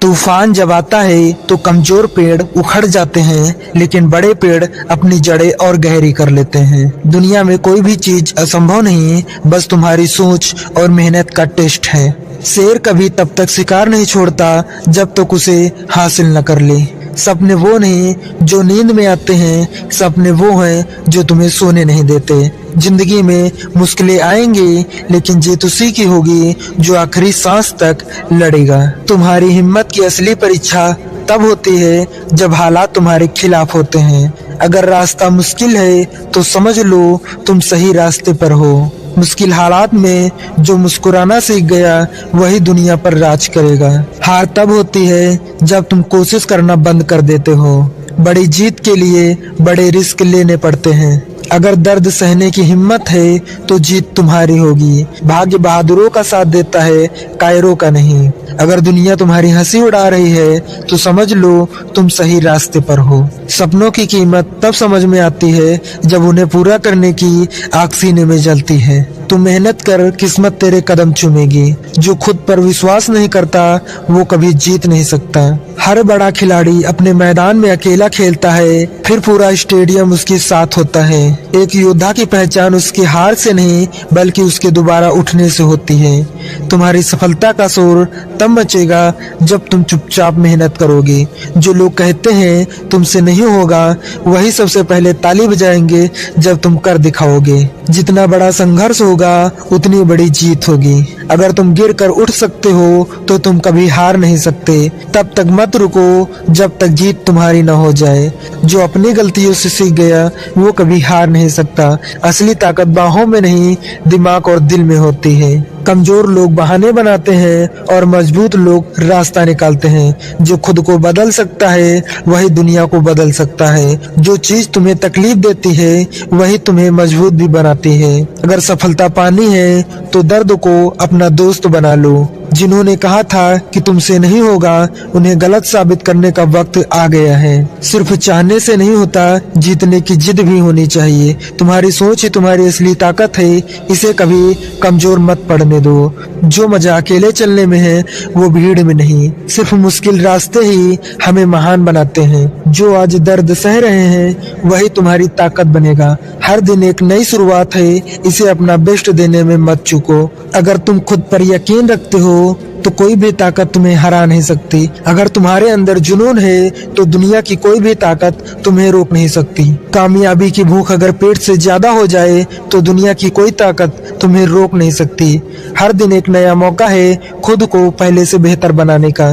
तूफान जब आता है तो कमजोर पेड़ उखड़ जाते हैं, लेकिन बड़े पेड़ अपनी जड़ें और गहरी कर लेते हैं। दुनिया में कोई भी चीज असंभव नहीं, बस तुम्हारी सोच और मेहनत का टेस्ट है। शेर कभी तब तक शिकार नहीं छोड़ता जब तक उसे हासिल न कर ले। सपने वो नहीं जो नींद में आते हैं, सपने वो हैं जो तुम्हें सोने नहीं देते। जिंदगी में मुश्किलें आएंगी, लेकिन जीत उसी की होगी जो आखिरी सांस तक लड़ेगा। तुम्हारी हिम्मत की असली परीक्षा तब होती है जब हालात तुम्हारे खिलाफ होते हैं। अगर रास्ता मुश्किल है तो समझ लो तुम सही रास्ते पर हो। मुश्किल हालात में जो मुस्कुराना सीख गया वही दुनिया पर राज करेगा। हार तब होती है जब तुम कोशिश करना बंद कर देते हो। बड़ी जीत के लिए बड़े रिस्क लेने पड़ते हैं। अगर दर्द सहने की हिम्मत है तो जीत तुम्हारी होगी। भाग्य बहादुरों का साथ देता है, कायरों का नहीं। अगर दुनिया तुम्हारी हंसी उड़ा रही है तो समझ लो तुम सही रास्ते पर हो। सपनों की कीमत तब समझ में आती है जब उन्हें पूरा करने की आग सीने में जलती है। तुम मेहनत कर, किस्मत तेरे कदम चूमेगी। जो खुद पर विश्वास नहीं करता वो कभी जीत नहीं सकता। हर बड़ा खिलाड़ी अपने मैदान में अकेला खेलता है, फिर पूरा स्टेडियम उसके साथ होता है। एक योद्धा की पहचान उसकी हार से नहीं बल्कि उसके दोबारा उठने से होती है। तुम्हारी सफलता का शोर तब मचेगा जब तुम चुपचाप मेहनत करोगे। जो लोग कहते हैं तुमसे नहीं होगा, वही सबसे पहले ताली बजाएंगे जब तुम कर दिखाओगे। जितना बड़ा संघर्ष होगा उतनी बड़ी जीत होगी। अगर तुम गिर कर उठ सकते हो तो तुम कभी हार नहीं सकते। तब तक मत रुको जब तक जीत तुम्हारी न हो जाए। जो अपनी गलतियों से सीख गया वो कभी हार नहीं सकता। असली ताकत बाहों में नहीं, दिमाग और दिल में होती है। कमजोर लोग बहाने बनाते हैं और मजबूत लोग रास्ता निकालते हैं। जो खुद को बदल सकता है वही दुनिया को बदल सकता है। जो चीज तुम्हें तकलीफ देती है वही तुम्हें मजबूत भी बनाती है। अगर सफलता पानी है तो दर्द को अपना दोस्त बना लो। जिन्होंने कहा था कि तुमसे नहीं होगा, उन्हें गलत साबित करने का वक्त आ गया है। सिर्फ चाहने से नहीं होता, जीतने की जिद भी होनी चाहिए। तुम्हारी सोच ही तुम्हारी असली ताकत है, इसे कभी कमजोर मत पड़ने दो। जो मजा अकेले चलने में है वो भीड़ में नहीं। सिर्फ मुश्किल रास्ते ही हमें महान बनाते हैं। जो आज दर्द सह रहे हैं वही तुम्हारी ताकत बनेगा। हर दिन एक नई शुरुआत है, इसे अपना बेस्ट देने में मत चूको। अगर तुम खुद पर यकीन रखते हो तो कोई भी ताकत तुम्हें हरा नहीं सकती। अगर तुम्हारे अंदर जुनून है तो दुनिया की कोई भी ताकत तुम्हें रोक नहीं सकती। कामयाबी की भूख अगर पेट से ज्यादा हो जाए तो दुनिया की कोई ताकत तुम्हें रोक नहीं सकती। हर दिन एक नया मौका है खुद को पहले से बेहतर बनाने का।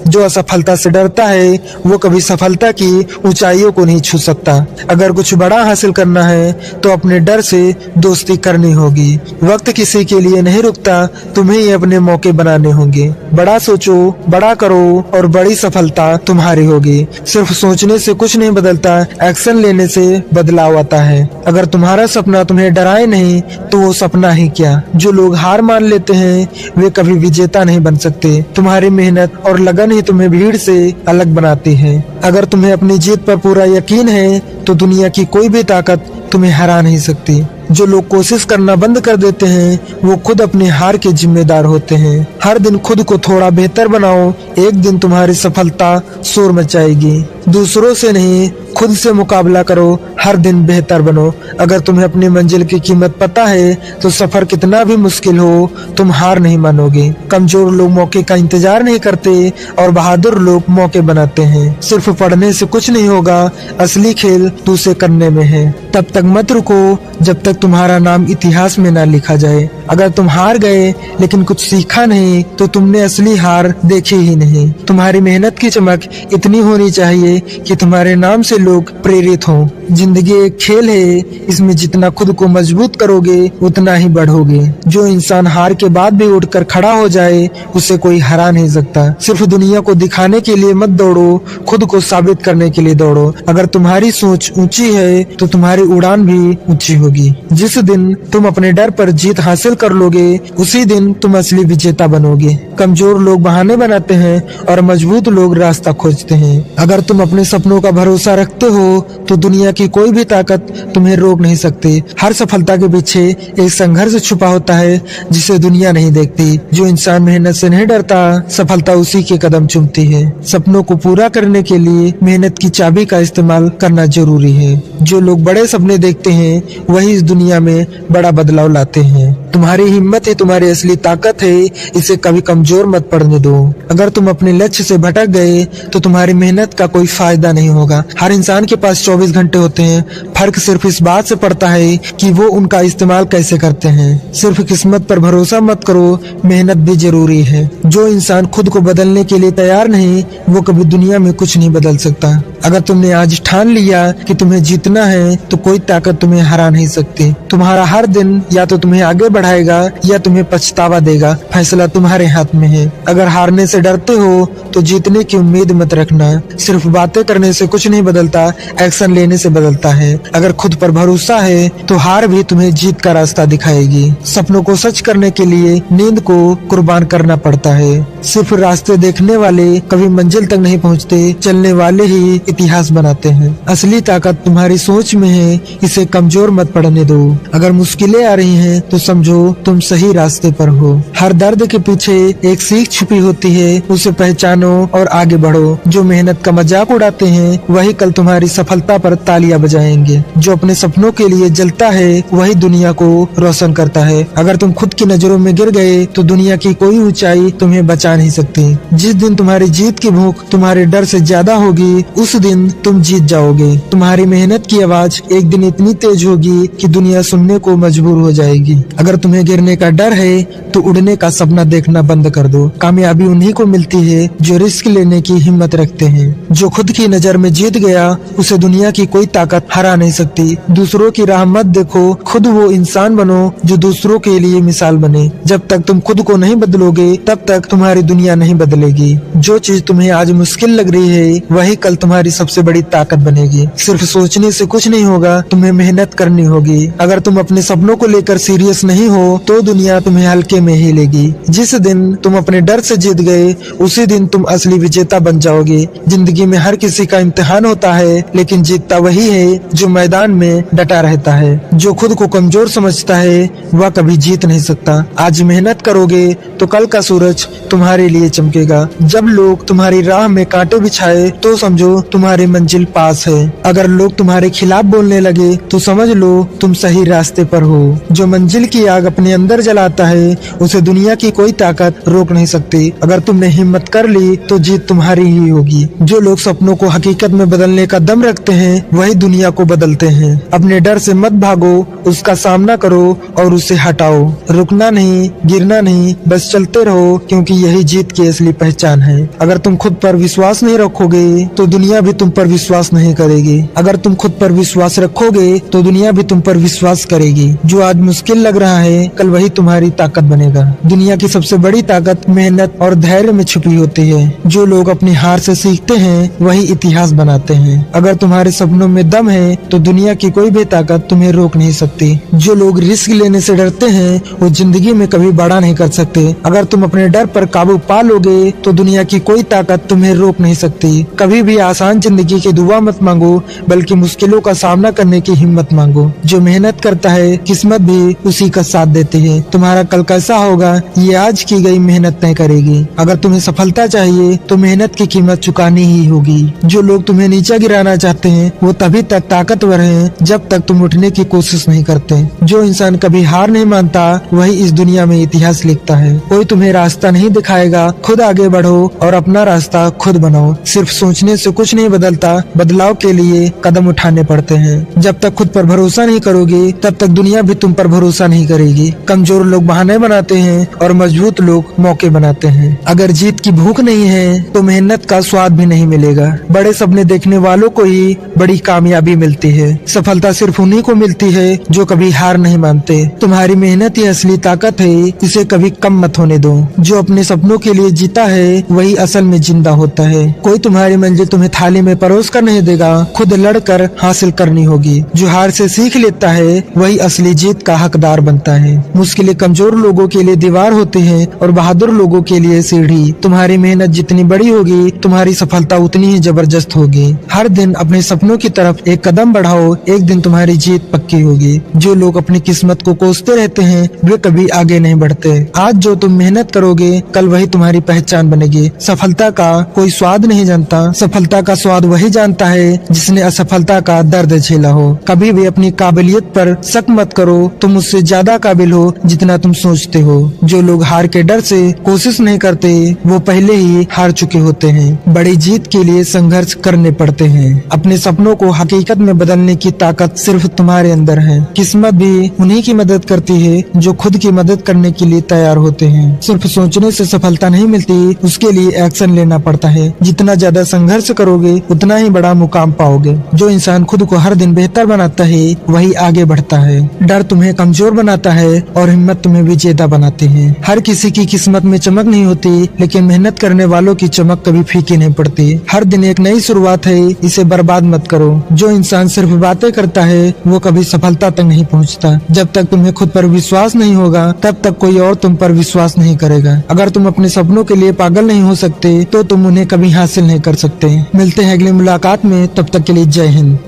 जो असफलता से डरता है वो कभी सफलता की ऊंचाइयों को नहीं छू सकता। अगर कुछ बड़ा हासिल करना है तो अपने डर से दोस्ती करनी होगी। वक्त किसी के लिए नहीं रुकता, तुम्हें ही अपने मौके बनाने होंगे। बड़ा सोचो, बड़ा करो और बड़ी सफलता तुम्हारी होगी। सिर्फ सोचने से कुछ नहीं बदलता, एक्शन लेने से बदलाव आता है। अगर तुम्हारा सपना तुम्हें डराए नहीं तो वो सपना ही क्या। जो लोग हार मान लेते हैं वे कभी विजेता नहीं बन सकते। तुम्हारी मेहनत और लगन ही तुम्हें भीड़ से अलग बनाती है। अगर तुम्हें अपनी जीत पर पूरा यकीन है तो दुनिया की कोई भी ताकत तुम्हें हरा नहीं सकती। जो लोग कोशिश करना बंद कर देते हैं वो खुद अपनी हार के जिम्मेदार होते हैं। हर दिन खुद को थोड़ा बेहतर बनाओ, एक दिन तुम्हारी सफलता शोर मचाएगी। दूसरों से नहीं, खुद से मुकाबला करो, हर दिन बेहतर बनो। अगर तुम्हें अपनी मंजिल की कीमत पता है तो सफर कितना भी मुश्किल हो तुम हार नहीं मानोगे। कमजोर लोग मौके का इंतजार नहीं करते और बहादुर लोग मौके बनाते हैं। सिर्फ पढ़ने से कुछ नहीं होगा, असली खेल तो उसे करने में है। तब तक मत रुको जब तक तुम्हारा नाम इतिहास में ना लिखा जाए। अगर तुम हार गए लेकिन कुछ सीखा नहीं तो तुमने असली हार देखी ही नहीं। तुम्हारी मेहनत की चमक इतनी होनी चाहिए कि तुम्हारे नाम से लोग प्रेरित हों। जिंदगी एक खेल है, इसमें जितना खुद को मजबूत करोगे उतना ही बढ़ोगे। जो इंसान हार के बाद भी उठकर खड़ा हो जाए उसे कोई हरा नहीं सकता। सिर्फ दुनिया को दिखाने के लिए मत दौड़ो, खुद को साबित करने के लिए दौड़ो। अगर तुम्हारी सोच ऊंची है तो तुम्हारी उड़ान भी ऊंची होगी। जिस दिन तुम अपने डर पर जीत हासिल कर लोगे उसी दिन तुम असली विजेता बनोगे। कमजोर लोग बहाने बनाते हैं और मजबूत लोग रास्ता खोजते हैं। अगर तुम अपने सपनों का भरोसा रखते देखते हो तो दुनिया की कोई भी ताकत तुम्हें रोक नहीं सकती। हर सफलता के पीछे एक संघर्ष छुपा होता है जिसे दुनिया नहीं देखती। जो इंसान मेहनत से नहीं डरता, सफलता उसी के कदम चूमती है। सपनों को पूरा करने के लिए मेहनत की चाबी का इस्तेमाल करना जरूरी है। जो लोग बड़े सपने देखते हैं वही इस दुनिया में बड़ा बदलाव लाते हैं। तुम्हारी हिम्मत ही तुम्हारी असली ताकत है, इसे कभी कमजोर मत पड़ने दो। अगर तुम अपने लक्ष्य से भटक गए तो तुम्हारी मेहनत का कोई फायदा नहीं होगा। हर इंसान के पास 24 घंटे होते हैं, फर्क सिर्फ इस बात से पड़ता है कि वो उनका इस्तेमाल कैसे करते हैं। सिर्फ किस्मत पर भरोसा मत करो, मेहनत भी जरूरी है। जो इंसान खुद को बदलने के लिए तैयार नहीं, वो कभी दुनिया में कुछ नहीं बदल सकता। अगर तुमने आज ठान लिया कि तुम्हें जीतना है तो कोई ताकत तुम्हें हरा नहीं सकती। तुम्हारा हर दिन या तो तुम्हें आगे बढ़ाएगा या तुम्हें पछतावा देगा। फैसला तुम्हारे हाथ में है। अगर हारने से डरते हो तो जीतने की उम्मीद मत रखना। सिर्फ बातें करने से कुछ नहीं बदलता, एक्शन लेने से बदलता है। अगर खुद पर भरोसा है तो हार भी तुम्हें जीत का रास्ता दिखाएगी। सपनों को सच करने के लिए नींद को कुर्बान करना पड़ता है। सिर्फ रास्ते देखने वाले कभी मंजिल तक नहीं पहुँचते, चलने वाले ही इतिहास बनाते हैं। असली ताकत तुम्हारी सोच में है, इसे कमजोर मत पड़ने दो। अगर मुश्किलें आ रही हैं तो समझो तुम सही रास्ते पर हो। हर दर्द के पीछे एक सीख छुपी होती है, उसे पहचानो और आगे बढ़ो। जो मेहनत का मजाक उड़ाते हैं वही कल तुम्हारी सफलता पर तालियां बजाएंगे। जो अपने सपनों के लिए जलता है वही दुनिया को रोशन करता है। अगर तुम खुद की नजरों में गिर गए तो दुनिया की कोई ऊंचाई तुम्हें बचा नहीं सकती। जिस दिन तुम्हारी जीत की भूख तुम्हारे डर से ज्यादा होगी, उस दिन तुम जीत जाओगे। तुम्हारी मेहनत की आवाज एक दिन इतनी तेज होगी कि दुनिया सुनने को मजबूर हो जाएगी। अगर तुम्हें गिरने का डर है तो उड़ने का सपना देखना बंद कर दो। कामयाबी उन्हीं को मिलती है जो रिस्क लेने की हिम्मत रखते हैं। जो खुद की नजर में जीत गया उसे दुनिया की कोई ताकत हरा नहीं सकती। दूसरों की राह मत देखो, खुद वो इंसान बनो जो दूसरों के लिए मिसाल बने। जब तक तुम खुद को नहीं बदलोगे तब तक तुम्हारी दुनिया नहीं बदलेगी। जो चीज तुम्हें आज मुश्किल लग रही है वही कल तुम्हारी सबसे बड़ी ताकत बनेगी। सिर्फ सोचने से कुछ नहीं होगा, तुम्हें मेहनत करनी होगी। अगर तुम अपने सपनों को लेकर सीरियस नहीं हो तो दुनिया तुम्हें हल्के में ही लेगी। जिस दिन तुम अपने डर से जीत गए उसी दिन तुम असली विजेता बन जाओगे। जिंदगी में हर किसी का इम्तिहान होता है, लेकिन जीतता वही है जो मैदान में डटा रहता है। जो खुद को कमजोर समझता है वह कभी जीत नहीं सकता। आज मेहनत करोगे तो कल का सूरज तुम्हारे लिए चमकेगा। जब लोग तुम्हारी राह में कांटे बिछाए तो समझो तुम्हारी मंजिल पास है। अगर लोग तुम्हारे खिलाफ बोलने लगे तो समझ लो तुम सही रास्ते पर हो। जो मंजिल की आग अपने अंदर जलाता है उसे दुनिया की कोई ताकत रोक नहीं सकती। अगर तुमने हिम्मत कर ली तो जीत तुम्हारी ही होगी। जो लोग सपनों को हकीकत में बदलने का दम रखते हैं वही दुनिया को बदलते हैं। अपने डर से मत भागो, उसका सामना करो और उसे हटाओ। रुकना नहीं, गिरना नहीं, बस चलते रहो, क्योंकि यही जीत की असली पहचान है। अगर तुम खुद पर विश्वास नहीं रखोगे तो दुनिया भी तुम पर विश्वास नहीं करेगी। अगर तुम खुद पर विश्वास रखोगे तो दुनिया भी तुम पर विश्वास करेगी। जो आज मुश्किल लग रहा है कल वही तुम्हारी ताकत बनेगा। दुनिया की सबसे बड़ी ताकत मेहनत और धैर्य में छुपी होती है। जो लोग अपनी हार से सीखते हैं वही इतिहास बनाते हैं। अगर तुम्हारे सपनों में दम है तो दुनिया की कोई भी ताकत तुम्हें रोक नहीं सकती। जो लोग रिस्क लेने से डरते हैं वो जिंदगी में कभी बड़ा नहीं कर सकते। अगर तुम अपने डर पर काबू पा लोगे तो दुनिया की कोई ताकत तुम्हें रोक नहीं सकती। कभी भी आसान जिंदगी की दुआ मत मांगो, बल्कि मुश्किलों का सामना करने की हिम्मत मांगो। जो मेहनत करता है किस्मत भी उसी का साथ देती है। तुम्हारा कल कैसा होगा ये आज की गई मेहनत तय करेगी। अगर तुम्हें सफलता चाहिए तो मेहनत की कीमत चुकानी ही होगी। जो लोग तुम्हें नीचे गिराना चाहते हैं वो तभी तक ताकतवर हैं जब तक तुम उठने की कोशिश नहीं करते। जो इंसान कभी हार नहीं मानता वही इस दुनिया में इतिहास लिखता है। कोई तुम्हें रास्ता नहीं दिखाएगा, खुद आगे बढ़ो और अपना रास्ता खुद बनाओ। सिर्फ सोचने से कुछ नहीं बदलता, बदलाव के लिए कदम उठाने पड़ते हैं। जब तक खुद पर भरोसा नहीं करोगे तब तक दुनिया भी तुम पर भरोसा नहीं करेगी। कमजोर लोग बहाने बनाते हैं और मजबूत लोग मौके बनाते हैं। अगर जीत की भूख नहीं है तो मेहनत का स्वाद भी नहीं मिलेगा। बड़े सपने देखने वालों को ही बड़ी कामयाबी मिलती है। सफलता सिर्फ उन्हीं को मिलती है जो कभी हार नहीं मानते। तुम्हारी मेहनत ही असली ताकत है, इसे कभी कम मत होने दो। जो अपने सपनों के लिए जीता है वही असल में जिंदा होता है। कोई तुम्हारी मंजिल तुम्हें थाली में परोस कर नहीं देगा, खुद लड़कर हासिल करनी होगी। जो हार से सीख लेता है वही असली जीत का हकदार बनता है। मुश्किलें कमजोर लोगों लोगों के लिए दीवार होती है और बहादुर लोगों के लिए सीढ़ी। तुम्हारी मेहनत जितनी बड़ी होगी, तुम्हारी सफलता उतनी ही जबरदस्त होगी। हर दिन अपने सपनों की तरफ एक कदम बढ़ाओ, एक दिन तुम्हारी जीत पक्की होगी। जो लोग अपनी किस्मत को कोसते रहते हैं, वे कभी आगे नहीं बढ़ते। आज जो तुम मेहनत करोगे, कल वही तुम्हारी पहचान बनेगी। सफलता का कोई स्वाद नहीं जानता, सफलता का स्वाद वही जानता है जिसने असफलता का दर्द झेला हो। कभी भी अपनी काबिलियत पर शक मत करो, तुम उससे ज्यादा काबिल हो जितना तुम सोचते हो। जो लोग हार के डर से कोशिश नहीं करते, वो पहले ही हार चुके होते हैं। बड़ी जीत के लिए संघर्ष करने पड़ते हैं। अपने सपनों को हकीकत में बदलने की ताकत सिर्फ तुम्हारे अंदर है। किस्मत भी उन्हीं की मदद करती है जो खुद की मदद करने के लिए तैयार होते हैं। सिर्फ सोचने से सफलता नहीं मिलती, उसके लिए एक्शन लेना पड़ता है। जितना ज्यादा संघर्ष करोगे, उतना ही बड़ा मुकाम पाओगे। जो इंसान खुद को हर दिन बेहतर बनाता है, वही आगे बढ़ता है। डर तुम्हें कमजोर बनाता है और हिम्मत तुम्हें विजेता बनाती है। हर किसी की किस्मत में चमक नहीं होती, लेकिन मेहनत करने वालों की चमक कभी फीकी नहीं पड़ती। हर दिन एक नई शुरुआत है, इसे बर्बाद मत करो। जो इंसान सिर्फ बातें करता है, वो कभी सफलता तक नहीं पहुंचता। जब तक तुम्हें खुद पर विश्वास नहीं होगा, तब तक कोई और तुम पर विश्वास नहीं करेगा। अगर तुम अपने सपनों के लिए पागल नहीं हो सकते, तो तुम उन्हें कभी हासिल नहीं कर सकते। मिलते हैं अगली मुलाकात में, तब तक के लिए जय हिंद।